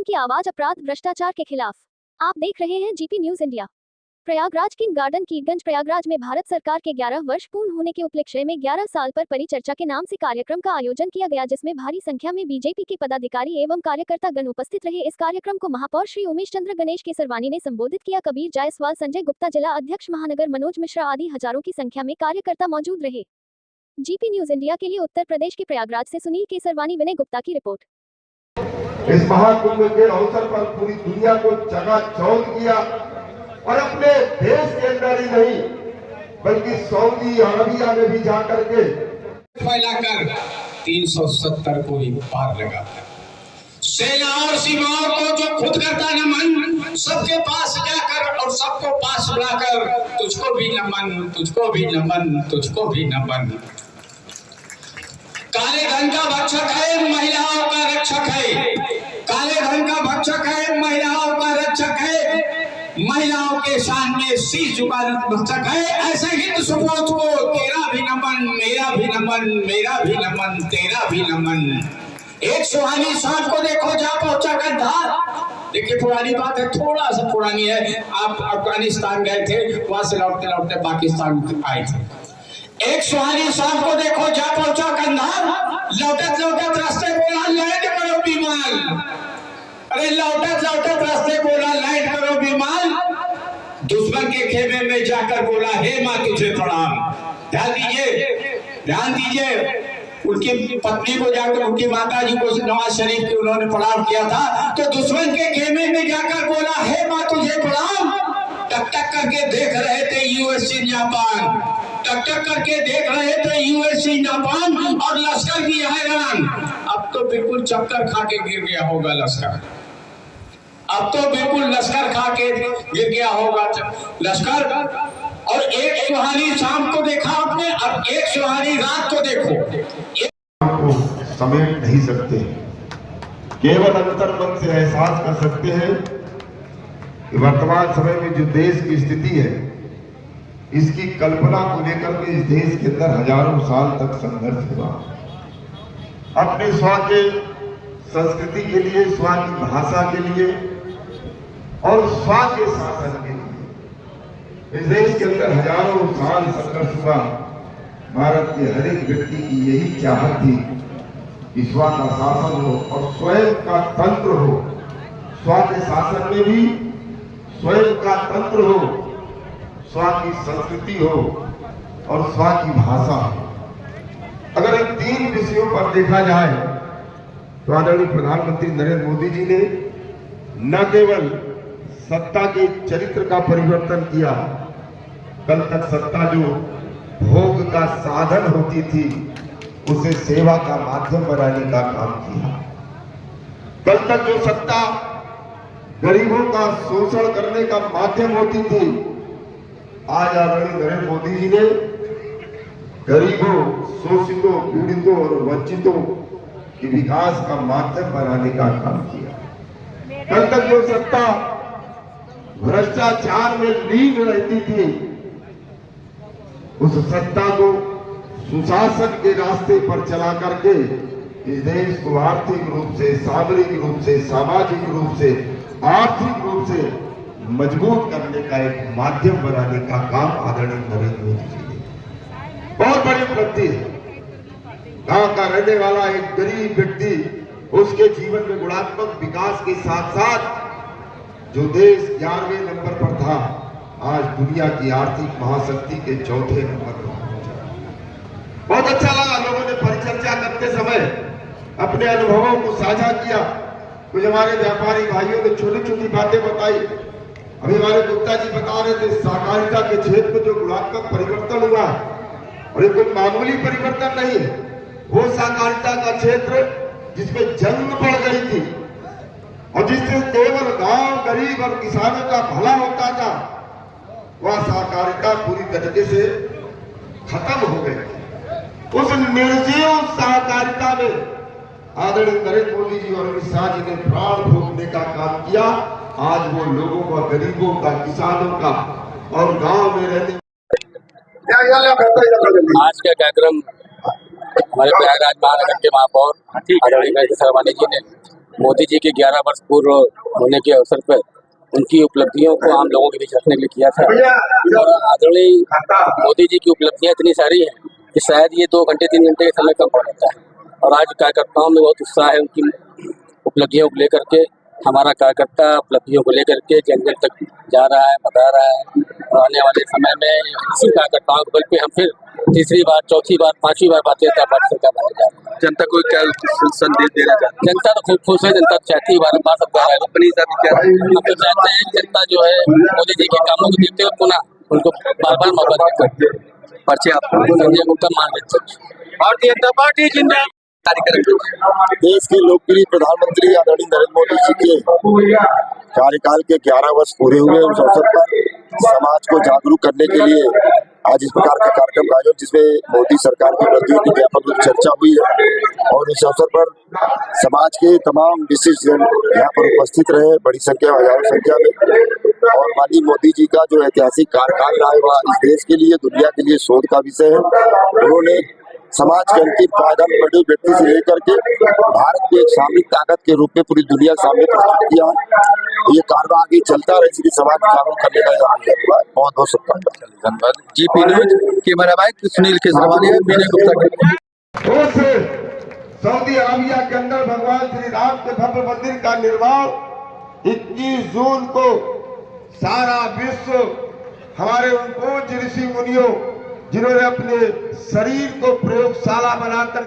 जन की आवाज अपराध भ्रष्टाचार के खिलाफ। आप देख रहे हैं GP news India. Prayagraj King Garden Keerganj Prayagraj में भारत सरकार के 11 वर्ष पूर्ण होने के उपलक्ष्य में 11 साल पर परिचर्चा के नाम से कार्यक्रम का आयोजन किया गया, जिसमें भारी संख्या में बीजेपी के पदाधिकारी एवं कार्यकर्ता गण उपस्थित रहे। इस कार्यक्रम को महापौर श्री उमेश चंद्र गणेश केसरवानी ने संबोधित किया। कबीर जायसवाल, संजय गुप्ता, जिला अध्यक्ष महानगर मनोज मिश्रा आदि हजारों की संख्या में कार्यकर्ता मौजूद रहे। जीपी न्यूज इंडिया के लिए उत्तर प्रदेश के प्रयागराज से सुनील केसरवानी, विनय गुप्ता की रिपोर्ट। इस महाकुंभ के अवसर पर पूरी दुनिया को चकाचौंध किया और अपने देश के अंदर ही नहीं बल्कि सऊदी अरबिया में भी जाकर के फैलाकर 370 को भी पार लगाता। सेना और सीमाओं को जो खुद करता नमन, सबके पास जाकर और सबको पास बुलाकर, तुझको भी नमन, तुझको भी नमन, तुझको भी नमन। काले धन का भक्षक है, महिलाओं का रक्षक है। काले धन का भक्षक है, महिलाओं का रक्षक है। महिलाओं के सामने शीश झुका भक्षक है। ऐसे हिंद सुपोत को तेरा भी नमन, मेरा भी नमन, मेरा भी नमन, तेरा भी नमन। एक सुहानी सांझ को देखो जा पहुंचा गद्दार। देखिए पुरानी बात है, थोड़ा सा पुरानी है। आप अफगानिस्तान गए थे, वहां से लौटते लौटते पाकिस्तान आए थे। एक सुहानी सांझ को देखो जा पहुंचा गद्दार। लौटत लौटत रास्ते बोला लैंड करो विमान। अरे लौटत लौटत रास्ते बोला लैंड करो विमान। दुश्मन के खेमे में जाकर बोला हे माँ तुझे प्रणाम। ध्यान दीजिए, ध्यान दीजिए। उनकी पत्नी को जाकर उनकी माता जी को नवाज शरीफ की उन्होंने प्रणाम किया था, तो दुश्मन के खेमे में जाकर बोला हे माँ तुझे प्रणाम। टक टक करके देख रहे थे यूएसए जापान, टक टक करके देख रहे थे यूएसए जापान और लश्कर भी हैरान। अब तो बिल्कुल चक्कर खा के गिर गया होगा लश्कर। अब तो बिल्कुल लश्कर खा के गिर गया होगा लश्कर। और एक सुहानी शाम को देखा आपने, अब एक सुहानी रात को देखो। को समेट नहीं सकते, केवल अंतर्मन से एहसास कर सकते हैं कि वर्तमान समय में जो देश की स्थिति है, इसकी कल्पना को लेकर के इस देश के अंदर हजारों साल तक संघर्ष हुआ। अपने स्व के संस्कृति के लिए, स्व की भाषा के लिए और स्व के शासन के लिए इस देश के अंदर हजारों साल संघर्ष हुआ। भारत के हर एक व्यक्ति की यही चाहत थी कि स्व का शासन हो और स्वयं का तंत्र हो। स्व के शासन में भी स्वयं का तंत्र हो, स्व की संस्कृति हो और स्व की भाषा हो। अगर इन तीन विषयों पर देखा जाए तो आदरणीय प्रधानमंत्री नरेंद्र मोदी जी ने न केवल सत्ता के चरित्र का परिवर्तन किया, कल तक सत्ता जो भोग का साधन होती थी उसे सेवा का माध्यम बनाने का काम किया। कल तक जो सत्ता गरीबों का शोषण करने का माध्यम होती थी, आज आदरणीय नरेंद्र मोदी जी ने गरीबों, शोषितों, पीड़ितों और वंचितों के विकास का माध्यम बनाने का काम किया। कल तक जो सत्ता भ्रष्टाचार में लीन रहती थी, उस सत्ता को सुशासन के रास्ते पर चला करके इस देश को आर्थिक रूप से, सामरिक रूप से, सामाजिक रूप से, आर्थिक रूप से मजबूत करने का एक माध्यम बनाने का काम आदरणीय नरेंद्र मोदी जी ने। बहुत बड़ी उपलब्धि है। गांव का रहने वाला एक गरीब व्यक्ति, उसके जीवन में गुणात्मक विकास के साथ साथ जो देश 11वें नंबर पर था, आज दुनिया की आर्थिक महाशक्ति के 4थे नंबर पर पहुंचा। बहुत अच्छा लगा, लोगों ने परिचर्चा करते समय अपने अनुभवों को साझा किया। कुछ हमारे व्यापारी भाइयों ने छोटी छोटी बातें बताई। अभी हमारे गुप्ता जी बता रहे थे सहकारिता के क्षेत्र में जो गुणात्मक परिवर्तन हुआ, और ये कोई मामूली परिवर्तन नहीं है। वो सहकारिता का क्षेत्र जिसमें जंग बढ़ गई थी और जिससे केवल गांव, गरीब और किसानों का भला होता था, वह सहकारिता पूरी तरीके से खत्म हो गई। उस निर्जीव सहकारिता में आदरणीय नरेंद्र मोदी जी और अमित शाह जी ने प्राण फूंकने का काम किया। आज वो लोगों का, गरीबों का, किसानों का और गांव में रहने आज का कार्यक्रम हमारे प्रयागराज महानगर के महापौर आदरणीय केसरवानी जी ने मोदी जी के 11 वर्ष पूर्व होने के अवसर पर उनकी उपलब्धियों को आम लोगों के बीच रखने के लिए किया था। और आदरणीय मोदी जी की उपलब्धियां इतनी सारी हैं कि शायद ये 2 घंटे 3 घंटे का समय कम पड़ जाता है। और आज कार्यकर्ताओं में बहुत उत्साह है उनकी उपलब्धियों को लेकर के। हमारा कार्यकर्ता उपलब्धियों को लेकर के जन जन तक जा रहा है, बता रहा है। और आने वाले समय में इसी कार्यकर्ताओं के बल पे हम फिर तीसरी बार, चौथी बार, 5वीं बार भारतीय जनता पार्टी सरकार बनने जा रहे हैं। जनता को क्या संदेश देना चाहते हैं? जनता तो खूब खुश है, जनता चाहती है बार सरकार आए। अपनी हिसाब से क्या हम तो चाहते हैं कि जनता जो है मोदी जी के कामों को देखते हुए पुनः उनको बार मौका देते। पर्चे आप संजय गुप्ता माननीय भारतीय जनता पार्टी जिंदाबाद। देश के लोकप्रिय प्रधानमंत्री आदरणीय नरेंद्र मोदी जी के कार्यकाल के 11 वर्ष पूरे हुए। उस अवसर पर समाज को जागरूक करने के लिए आज इस प्रकार का कार्यक्रम का आयोजन, जिसमें मोदी सरकार की उपलब्धियों की व्यापक रूप चर्चा हुई है। और इस अवसर पर समाज के तमाम विशिष्ट जन यहाँ पर उपस्थित रहे, बड़ी संख्या, हजारों संख्या में। और माननीय मोदी जी का जो ऐतिहासिक कार्यकाल रहा है वह इस देश के लिए, दुनिया के लिए शोध का विषय है। उन्होंने समाज के अंतिम पायदान पर बड़े व्यक्ति से लेकर के भारत को एक सामरिक ताकत के रूप में पूरी दुनिया के सामने प्रस्तुत किया है। ये कारवा आगे चलता रहे, इसलिए समाज को जागरूक करने का हुआ है। बहुत बहुत शुभकामनाएं। धन्यवाद। GP news cameraman Sunil Kesarwani, Vinay Gupta. Saudi Arabia के अंदर भगवान श्री राम के भव्य मंदिर का निर्माण 21 जून को सारा विश्व हमारे उन पूज्य ऋषि मुनियों जिन्होंने अपने शरीर को प्रयोगशाला बनाकर